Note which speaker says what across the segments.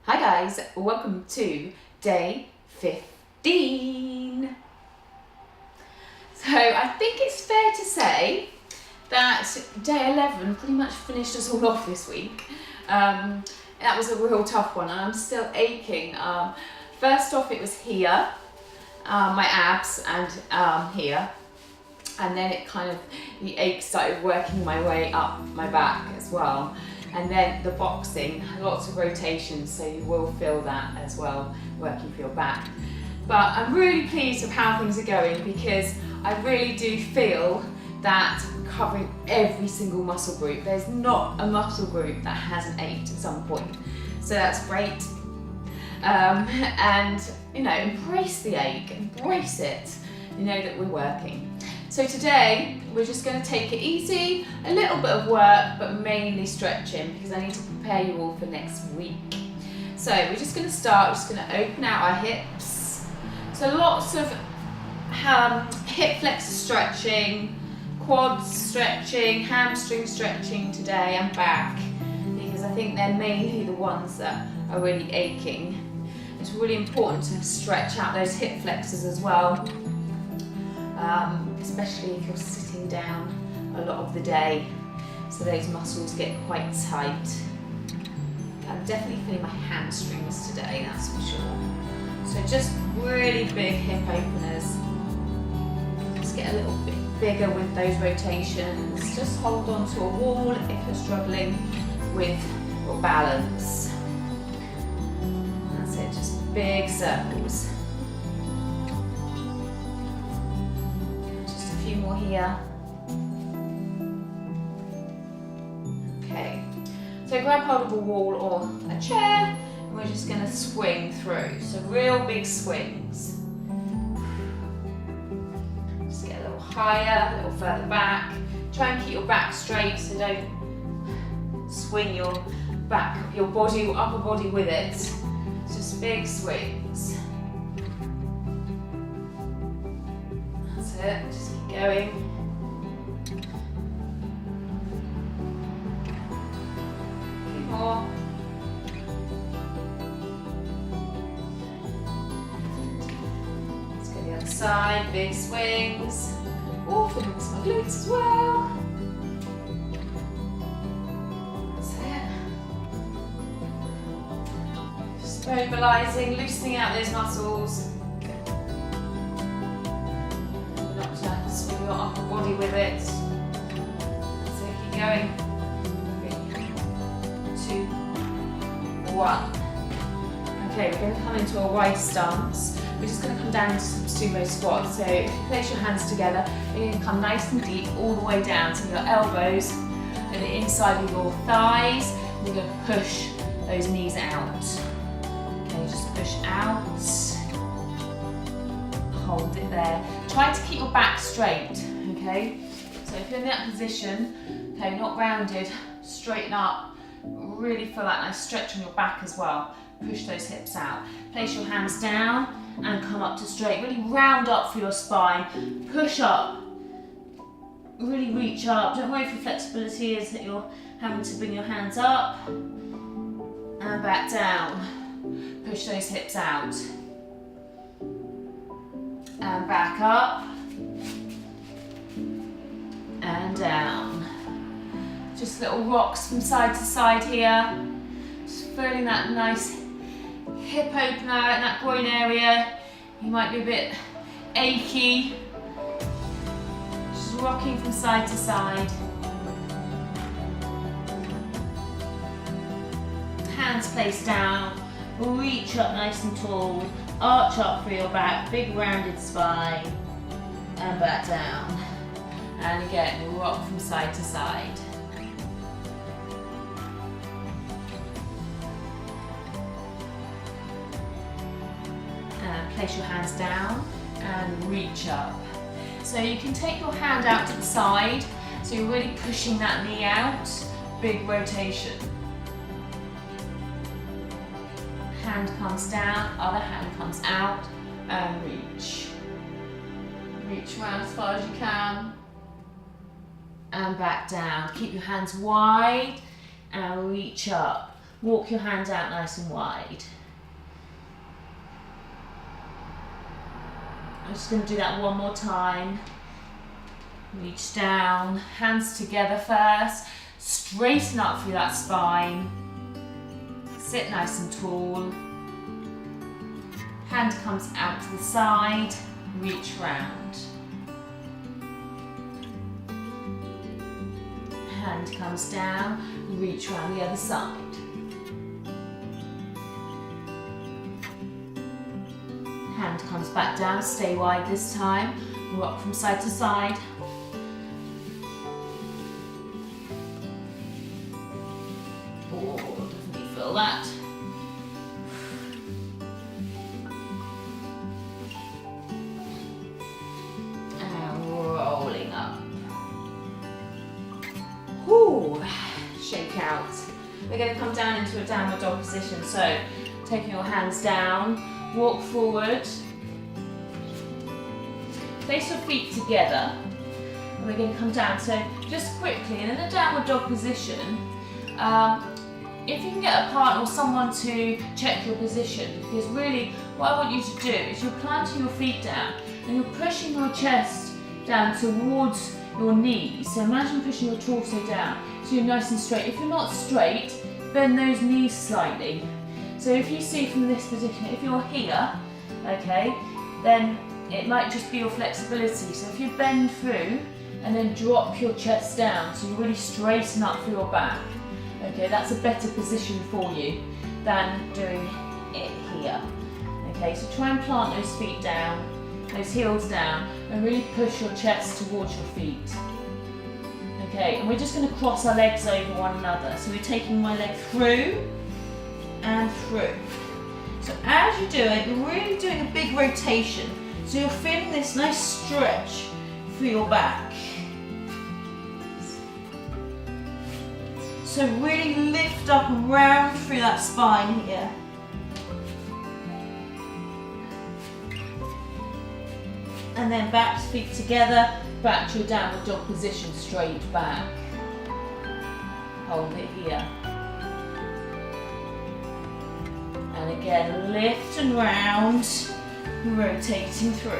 Speaker 1: Hi guys, welcome to day 15. So I think it's fair to say that day 11 pretty much finished us all off this week. That was a real tough one and I'm still aching. First off it was here, my abs and here. And then the ache started working my way up my back as well. And then the boxing, lots of rotations, so you will feel that as well, working for your back. But I'm really pleased with how things are going because I really do feel that I'm covering every single muscle group. There's not a muscle group that hasn't ached at some point. So that's great. And embrace the ache, embrace it. You know that we're working. So today, we're just going to take it easy, a little bit of work, but mainly stretching because I need to prepare you all for next week. So we're just going to start, we're just going to open out our hips. So lots of hip flexor stretching, quads stretching, hamstring stretching today and back because I think they're mainly the ones that are really aching. It's really important to stretch out those hip flexors as well. Especially if you're sitting down a lot of the day, so those muscles get quite tight. I'm definitely feeling my hamstrings today, that's for sure. So just really big hip openers. Just get a little bit bigger with those rotations. Just hold on to a wall if you're struggling with your balance. That's it, just big circles. Few more here. Okay, so grab hold of a wall or a chair and we're just going to swing through. So real big swings. Just get a little higher, a little further back. Try and keep your back straight so don't swing your back, your body, your upper body with it. It's just big swings. That's it. Just going. A few more. Let's go the other side, big swings. Oh, feeling my glutes as well. That's it. Just mobilising, loosening out those muscles. Swing your upper body with it. So keep going. 3, 2, 1. Okay, we're going to come into a wide stance. We're just going to come down into some sumo squats. So if you place your hands together, you're going to come nice and deep all the way down to your elbows and the inside of your thighs. And you're going to push those knees out. Okay, just push out. Hold it there. Try to keep your back straight, okay? So if you're in that position, okay, not rounded, straighten up, really feel that nice stretch on your back as well. Push those hips out. Place your hands down and come up to straight. Really round up for your spine. Push up. Really reach up. Don't worry if your flexibility is that you're having to bring your hands up and back down. Push those hips out. And back up and down. Just little rocks from side to side here. Just feeling that nice hip opener in that groin area. You might be a bit achy. Just rocking from side to side. Hands placed down. Reach up nice and tall. Arch up for your back, big rounded spine, and back down. And again, rock from side to side. And place your hands down and reach up. So you can take your hand out to the side, so you're really pushing that knee out, big rotation. Hand comes down, other hand comes out, and reach. Reach around as far as you can, and back down. Keep your hands wide, and reach up.
Speaker 2: walk your hand out nice and wide. I'm just going to do that one more time. Reach down, hands together first, straighten up through that spine, sit nice and tall, hand comes out to the side, reach round, hand comes down, reach round the other side. Hand comes back down, stay wide this time, rock from side to side. Oh, definitely feel that. And rolling up. Ooh, shake out. We're going to come down into a downward dog position. So, taking your hands down, walk forward, place your feet together, and we're going to come down. So just quickly, and in a downward dog position, if you can get a partner or someone to check your position, because really what I want you to do is you're planting your feet down and you're pushing your chest down towards your knees. So imagine pushing your torso down so you're nice and straight. If you're not straight, bend those knees slightly. So if you see from this position, if you're here, okay, then it might just be your flexibility. So if you bend through and then drop your chest down, so you really straighten up through your back. Okay, that's a better position for you than doing it here. Okay, so try and plant those feet down, those heels down, and really push your chest towards your feet. Okay, and we're just going to cross our legs over one another. So we're taking my leg through and through. So as you do it, you're really doing a big rotation. So you're feeling this nice stretch through your back. So really lift up and round through that spine here. And then back to feet together, back to your downward dog position, straight back. Hold it here. And again, lift and round, rotating through.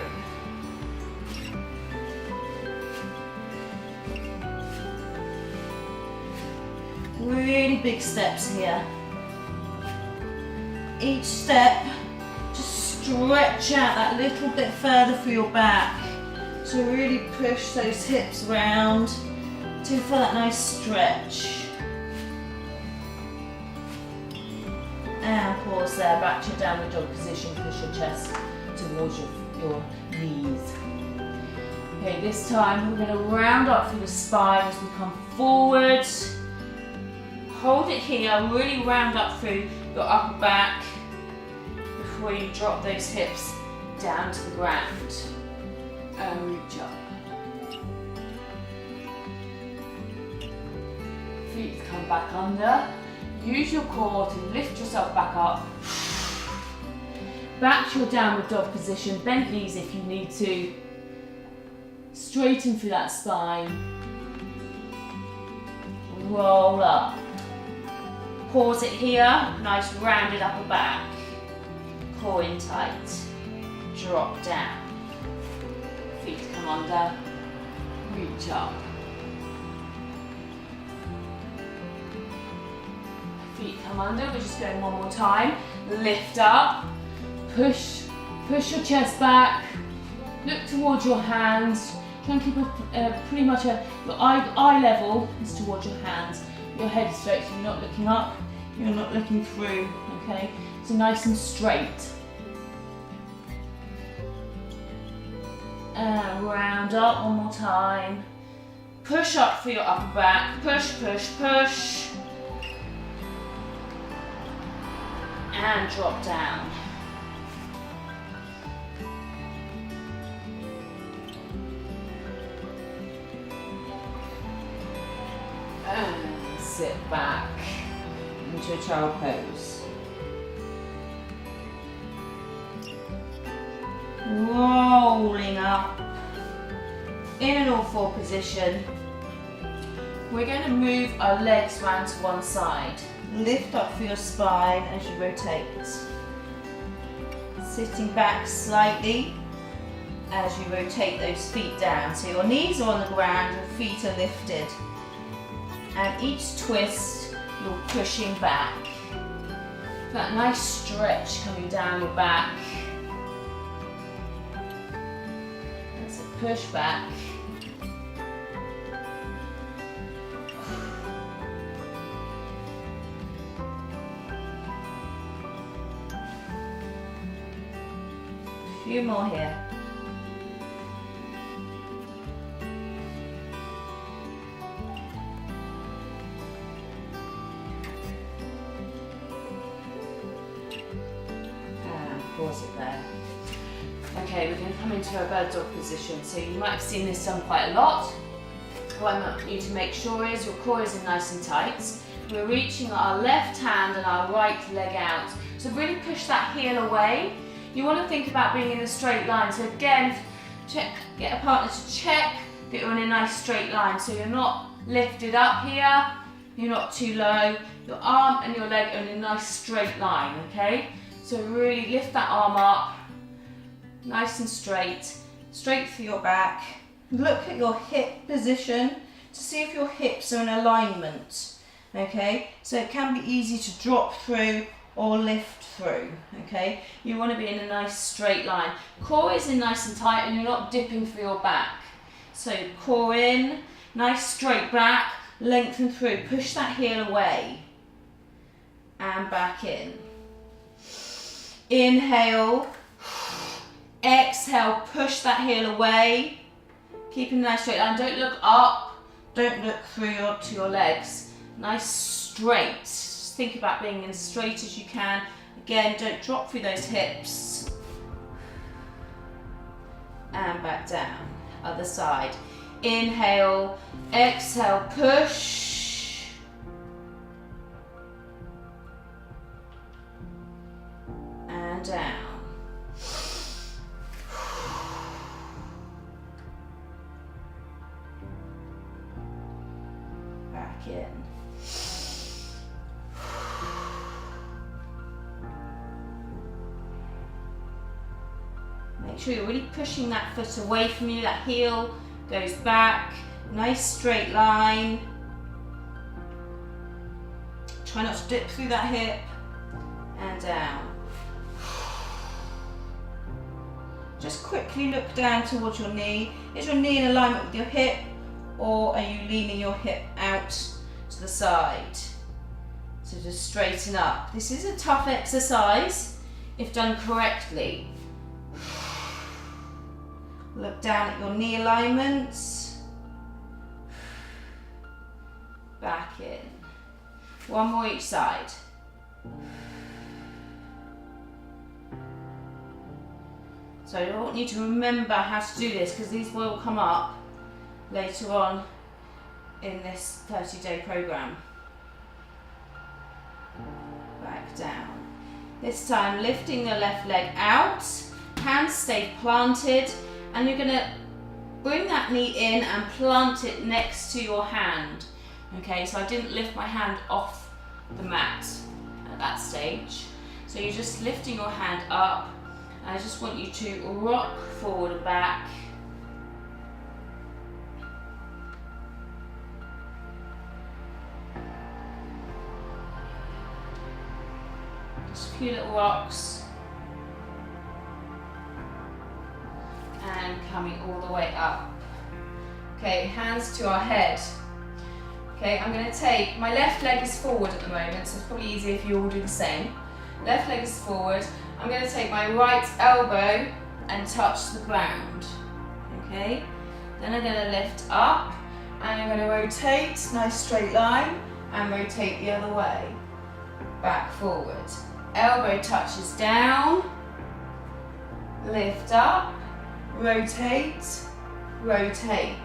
Speaker 2: Really big steps here. Each step, just stretch out that little bit further through your back. So really push those hips around to feel that nice stretch. And pause there, back to your downward dog position, push your chest towards your knees. Okay, this time we're going to round up through the spine as we come forward. Hold it here, really round up through your upper back before you drop those hips down to the ground. And reach up. Feet come back under. Use your core to lift yourself back up. Back to your downward dog position. Bent knees if you need to. Straighten through that spine. Roll up. Pause it here. Nice rounded upper back. Core in tight. Drop down. Feet come under. Reach up. Feet come under. We're just going one more time. Lift up. Push your chest back. Look towards your hands. Try and keep pretty much your eye level is towards your hands. Your head is straight, so you're not looking up. You're not looking through. Okay, so nice and straight. And round up one more time. Push up for your upper back. Push, push, push. And drop down. And sit back into a child pose. Rolling up in an all-four position. We're going to move our legs round to one side.
Speaker 3: lift up through your spine as you rotate. Sitting back slightly as you rotate those feet down. So your knees are on the ground, your feet are lifted. And each twist, you're pushing back. That nice stretch coming down your back. That's it, push back. A few more here. Pause it there.
Speaker 2: Okay, we're going to come into a bird dog position. So you might have seen this done quite a lot. What I want you to make sure is your core is in nice and tight. We're reaching our left hand and our right leg out. So really push that heel away. You want to think about being in a straight line. So again, check, get a partner to check that you're in a nice straight line. So you're not lifted up here, you're not too low. Your arm and your leg are in a nice straight line, okay? So really lift that arm up, nice and straight through your back. Look at your hip position to see if your hips are in alignment, okay? So it can be easy to drop through or lift through, okay? You want to be in a nice straight line. Core is in nice and tight and you're not dipping through your back. So core in, nice straight back, lengthen through, push that heel away and back in. Inhale, exhale, push that heel away, keeping a nice straight line. Don't look up, don't look through to your legs. Nice straight, just think about being as straight as you can. Again, don't drop through those hips. And back down, other side. Inhale, exhale, push. And down. Back in. Make sure you're really pushing that foot away from you, that heel goes back, nice straight line. Try not to dip through that hip and down. Just quickly look down towards your knee. Is your knee in alignment with your hip or are you leaning your hip out to the side? So just straighten up. This is a tough exercise if done correctly. Look down at your knee alignments. Back in. One more each side. So I want you to remember how to do this because these will come up later on in this 30-day program. Back down. This time lifting the left leg out, hands stay planted, and you're going to bring that knee in and plant it next to your hand. Okay, so I didn't lift my hand off the mat at that stage. So you're just lifting your hand up. I just want you to rock forward and back. Just a few little rocks. And coming all the way up. Okay, hands to our head. Okay, I'm going to take, my left leg is forward at the moment, so it's probably easier if you all do the same. Left leg is forward. I'm going to take my right elbow and touch the ground. Okay, then I'm going to lift up and I'm going to rotate, nice straight line, and rotate the other way. Back forward. Elbow touches down, lift up, rotate, rotate.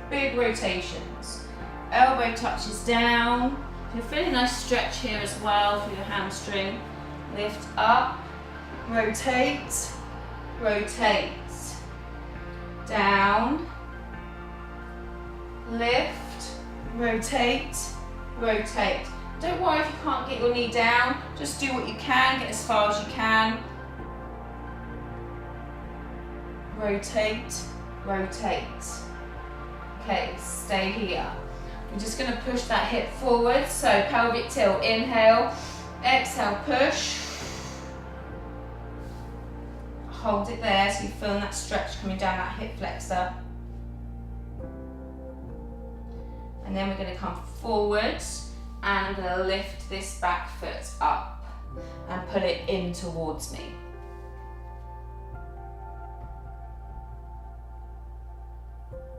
Speaker 2: Big rotations. Elbow touches down. You're feeling a nice stretch here as well for your hamstring. Lift up, rotate, rotate. Down, lift, rotate, rotate.
Speaker 3: Don't worry if you can't get your knee down, just do what you can, get as far as you can. Rotate, rotate. Okay, stay here. We're just going to push that hip forward, so pelvic tilt, inhale, exhale, push. Hold it there so you're feeling that stretch coming down that hip flexor. And then we're going to come forwards and I'm going to lift this back foot up and pull it in towards me.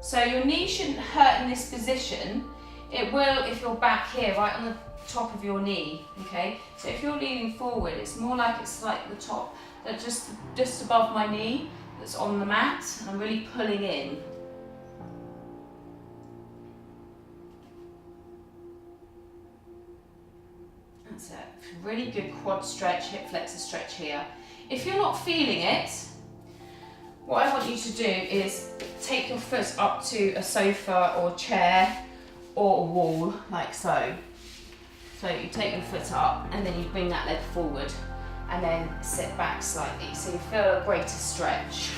Speaker 3: So your knee shouldn't hurt in this position. It will if you're back here, right on the top of your knee, okay? So if you're leaning forward, it's more like it's like the top, that just above my knee, that's on the mat, and I'm really pulling in. That's it. Really good quad stretch, hip flexor stretch here. If you're not feeling it, what I want you to do is take your foot up to a sofa or chair or a wall, like so. So you take your foot up and then you bring that leg forward and then sit back slightly so you feel a greater stretch.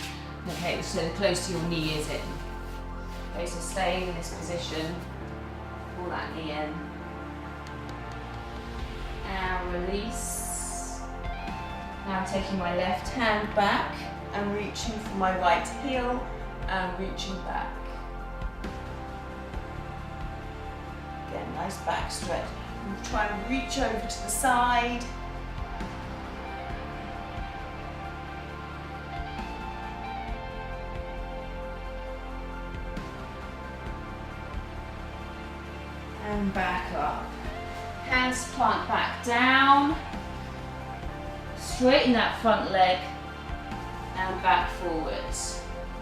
Speaker 3: Okay, so close to your knee is it. Okay, so staying in this position, pull that knee in. And release. Now I'm taking my left hand back and reaching for my right heel and reaching back. Again, nice back stretch. And try and reach over to the side. And back up. Hands plant back down. Straighten that front leg and back forwards.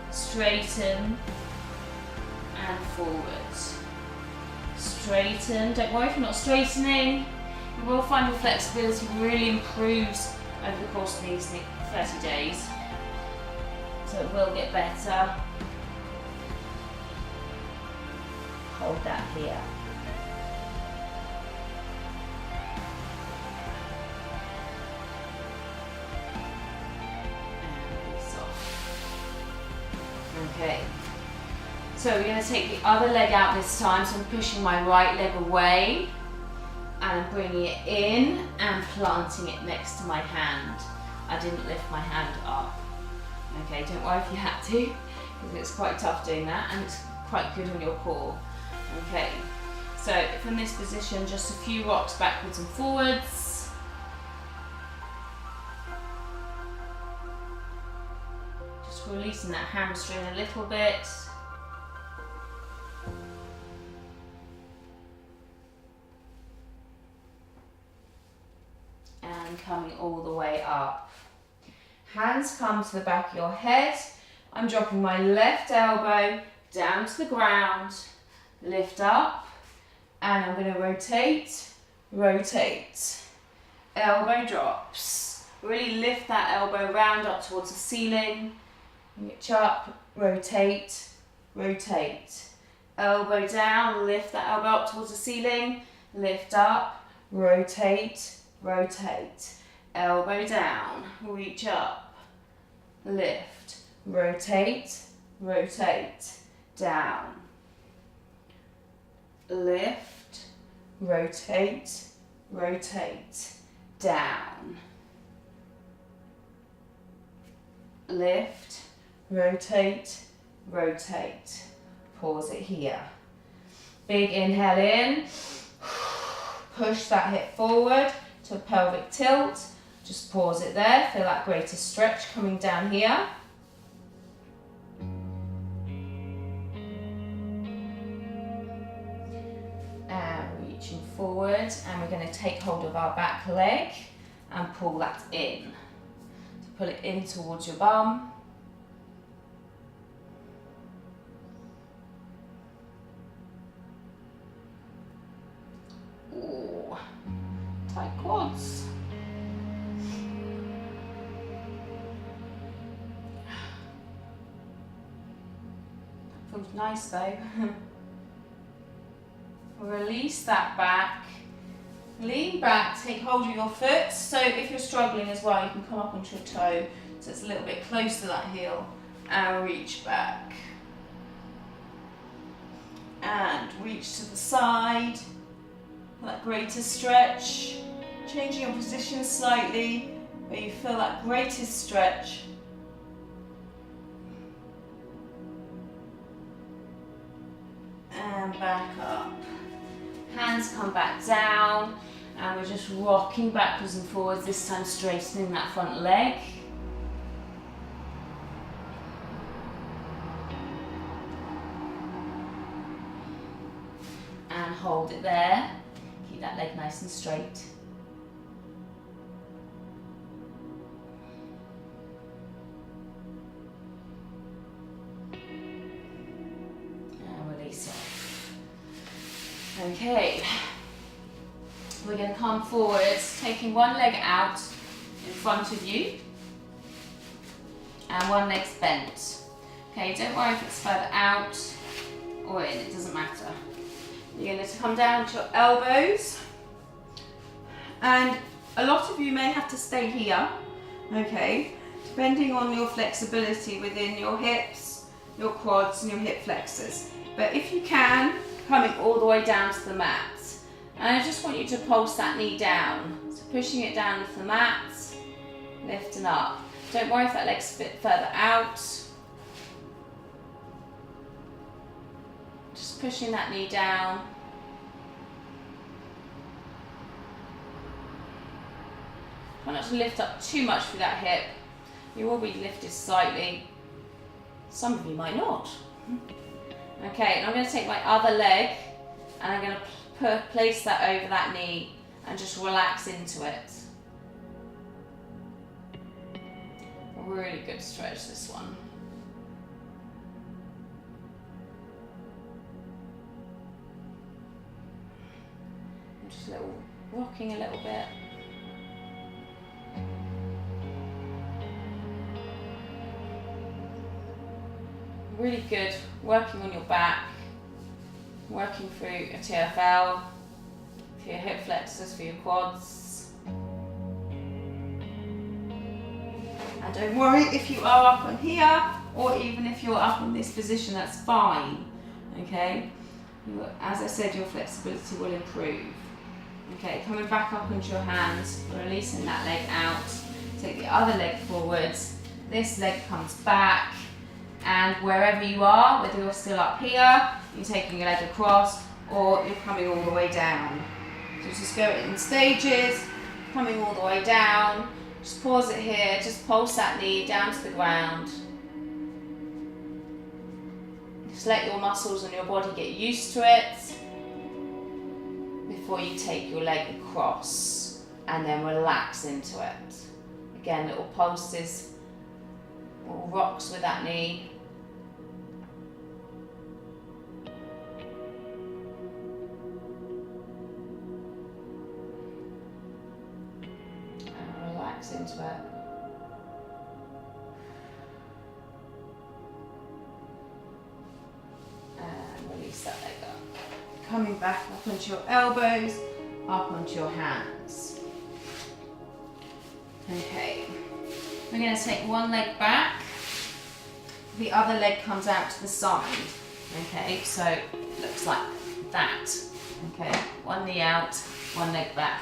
Speaker 3: Straighten and forwards. Straighten. Don't worry if you're not straightening. You will find your flexibility really improves over the course of these 30 days. So it will get better. Hold that here. Okay, so we're going to take the other leg out this time, so I'm pushing my right leg away and I'm bringing it in and planting it next to my hand. I didn't lift my hand up. Okay, don't worry if you had to, because it's quite tough doing that and it's quite good on your core. Okay, so from this position, just a few rocks backwards and forwards. Releasing that hamstring a little bit. And coming all the way up. Hands come to the back of your head. I'm dropping my left elbow down to the ground, lift up, and I'm going to rotate, rotate. Elbow drops. Really lift that elbow round up towards the ceiling. Reach up, rotate, rotate. Elbow down, lift that elbow up towards the ceiling. Lift up, rotate, rotate. Elbow down, reach up, lift, rotate, rotate. Down. Lift, rotate, rotate. Down. Lift, rotate, rotate. Pause it here. Big inhale in. Push that hip forward to a pelvic tilt. Just pause it there. Feel that greater stretch coming down here. And reaching forward. And we're going to take hold of our back leg and pull that in. So pull it in towards your bum. Ooh, tight quads. Feels nice though. Release that back Lean back, take hold of your foot. So if you're struggling as well, you can come up onto your toe so it's a little bit close to that heel and reach back. And reach to the side for that greater stretch. Changing your position slightly where you feel that greatest stretch. And back up. Hands come back down, and we're just rocking backwards and forwards, this time straightening that front leg. And hold it there. Keep that leg nice and straight. And release it. Okay, we're going to come forwards, taking one leg out in front of you and one leg's bent. Okay, don't worry if it's further out or in, it doesn't matter. You're going to come down to your elbows, and a lot of you may have to stay here, okay, depending on your flexibility within your hips, your quads and your hip flexors. But if you can, coming all the way down to the mat. And I just want you to pulse that knee down. So pushing it down to the mat, lifting up. Don't worry if that leg's a bit further out. Just pushing that knee down. Try not to lift up too much through that hip. You will be lifted slightly. Some of you might not. Okay, and I'm going to take my other leg and I'm going to place that over that knee and just relax into it. A really good stretch, this one. And just rocking a little bit. Really good, working on your back, working through a TFL, for your hip flexors, for your quads. And don't worry if you are up on here, or even if you're up in this position, that's fine, okay? As I said, your flexibility will improve. Okay, coming back up onto your hands, releasing that leg out, take the other leg forwards, this leg comes back, and wherever you are, whether you're still up here, you're taking your leg across, or you're coming all the way down. So just go in stages, coming all the way down. Just pause it here, just pulse that knee down to the ground. Just let your muscles and your body get used to it before you take your leg across, and then relax into it. Again, little pulses, little rocks with that knee. Into it. And release that leg up. Coming back up onto your elbows, up onto your hands. Okay, we're going to take one leg back, the other leg comes out to the side. Okay, so it looks like that. Okay, one knee out, one leg back.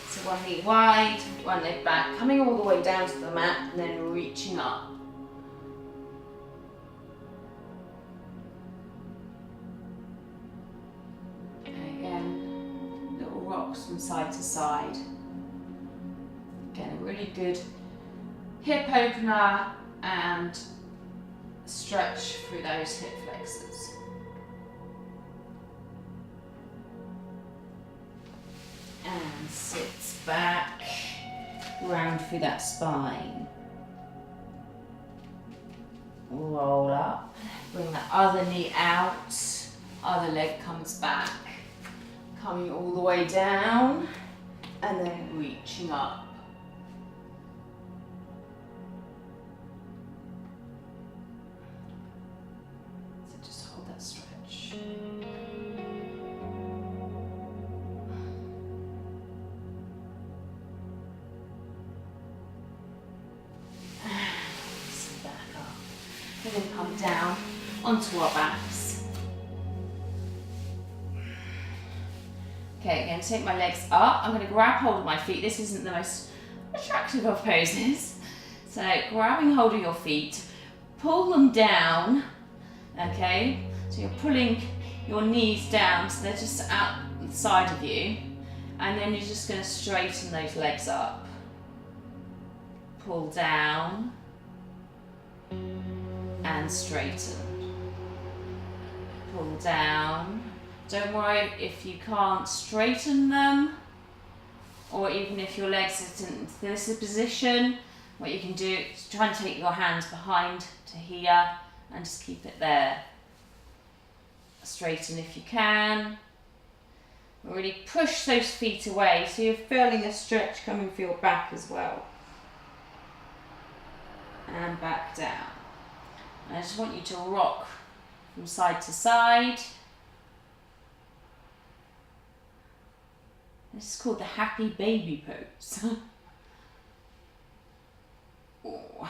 Speaker 3: So one knee wide, one leg back, coming all the way down to the mat and then reaching up. And again, little rocks from side to side. Again, a really good hip opener and stretch through those hip flexors. And sits back, round through that spine. Roll up, bring that other knee out, other leg comes back, coming all the way down, and then reaching up. So just hold that stretch.
Speaker 2: and then come down onto our backs. Okay, again, take my legs up. I'm going to grab hold of my feet. This isn't the most attractive of poses. So grabbing hold of your feet, pull them down, okay? So you're pulling your knees down so they're just outside of you. And then you're just going to straighten those legs up. Pull down and straighten. Pull down. Don't worry if you can't straighten them, or even if your legs are in this position. What you can do is try and take your hands behind to here and just keep it there. Straighten if you can. Really push those feet away so you're feeling a stretch coming for your back as well. And back down. And I just want you to rock from side to side. This is called the happy baby pose. Oh.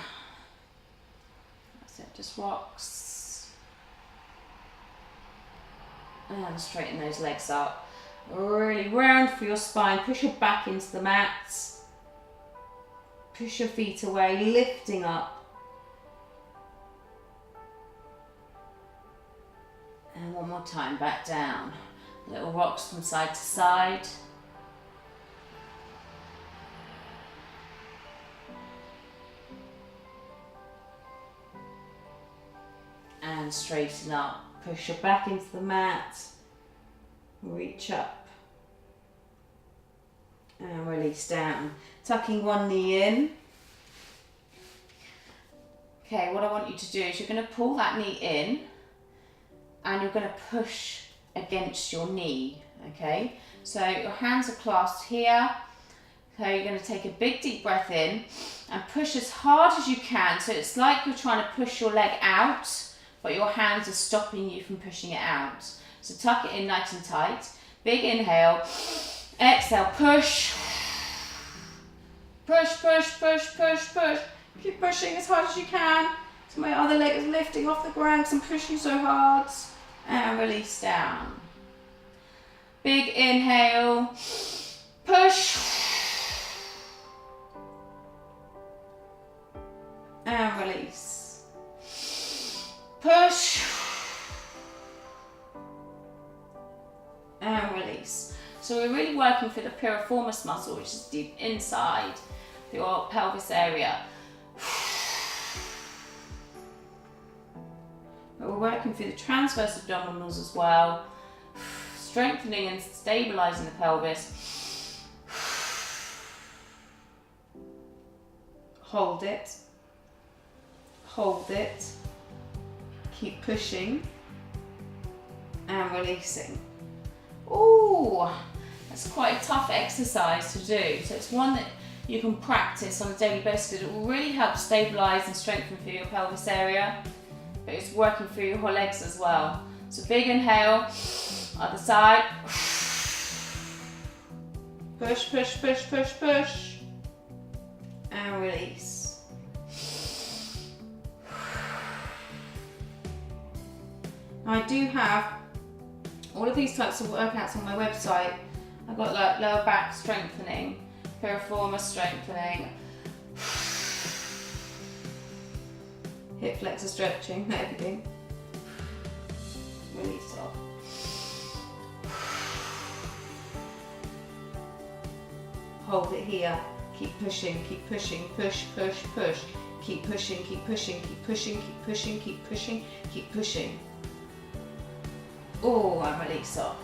Speaker 2: That's it, just rocks. And straighten those legs up. Really round for your spine. Push your back into the mat. Push your feet away, lifting up. And one more time, back down. Little rocks from side to side. And straighten up. Push your back into the mat. Reach up. And release down. Tucking one knee in. Okay, what I want you to do is you're going to pull that knee in and you're going to push against your knee. Okay, so your hands are clasped here. Okay, you're going to take a big deep breath in and push as hard as you can. So it's like you're trying to push your leg out, but your hands are stopping you from pushing it out. So tuck it in nice and tight. Big inhale. Exhale, push. Push, push, push, push, push. Keep pushing as hard as you can. So my other leg is lifting off the ground because I'm pushing so hard. And release down. Big inhale. Push. And release. Push. And release. So we're really working for the piriformis muscle, which is deep inside your pelvis area. But we're working through the transverse abdominals as well, strengthening and stabilizing the pelvis. Hold it. Hold it. Keep pushing and releasing. Ooh, that's quite a tough exercise to do. So it's one that you can practice on a daily basis. It will really help stabilize and strengthen through your pelvis area, but it's working through your whole legs as well. So big inhale, other side. Push, push, push, push, push, and release. Now I do have all of these types of workouts on my website. I've got like lower back strengthening, piriformis strengthening, hip flexor stretching, everything. Release off. Hold it here. Keep pushing, push, push, push. Keep pushing, keep pushing, keep pushing, keep pushing, keep pushing, keep pushing. Oh, and release off.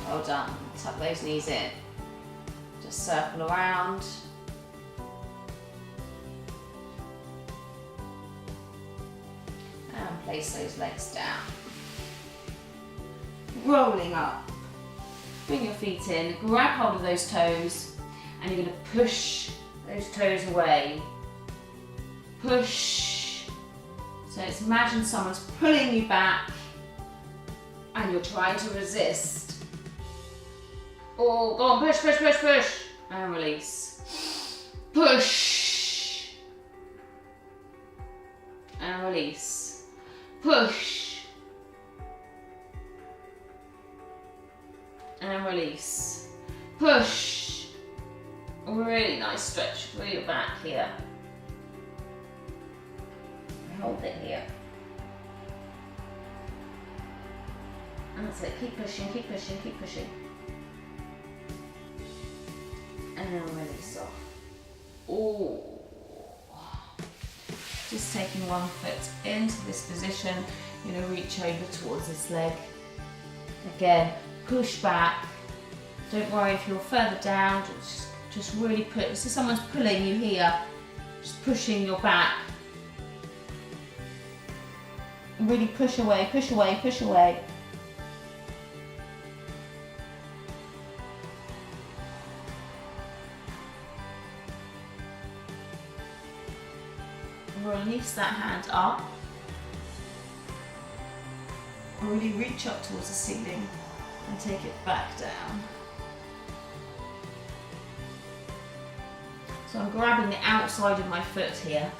Speaker 2: Well done. Tuck those knees in. Just circle around. And place those legs down. Rolling up. Bring your feet in, grab hold of those toes, and you're going to push those toes away. Push. So it's imagine someone's pulling you back and you're trying to resist. Oh, go on, push, push, push, push. And release. Push. And release. push, and release, push. Really nice stretch through your back here. Hold it here. That's it, keep pushing, keep pushing, keep pushing. And release off. Oh. Just taking one foot into this position, you're going to reach over towards this leg. Again, push back. Don't worry if you're further down, just really push. So someone's pulling you here, just pushing your back. Really push away, push away, push away. Release that hand up. Really reach up towards the ceiling and take it back down. So I'm grabbing the outside of my foot here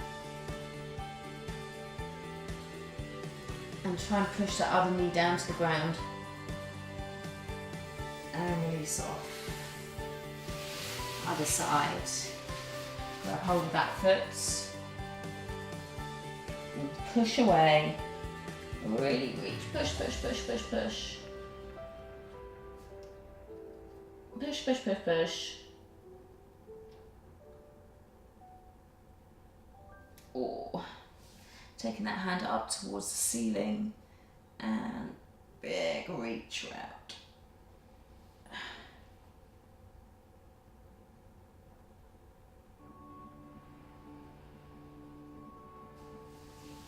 Speaker 2: and try and push that other knee down to the ground and release off. Other side. Grab hold of that foot. And push away, really reach, push, push, push, push, push. Push, push, push, push. Oh, taking that hand up towards the ceiling and big reach out.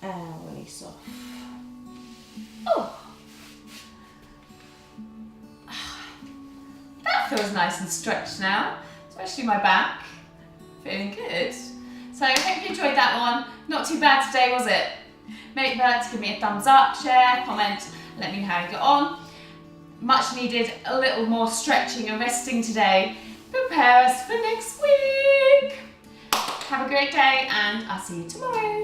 Speaker 2: And release off. Oh! That feels nice and stretched now, especially my back. Feeling good. So I hope you enjoyed that one. Not too bad today, was it? Make sure to give me a thumbs up, share, comment, and let me know how you got on. Much needed a little more stretching and resting today. Prepare us for next week. Have a great day and I'll see you tomorrow.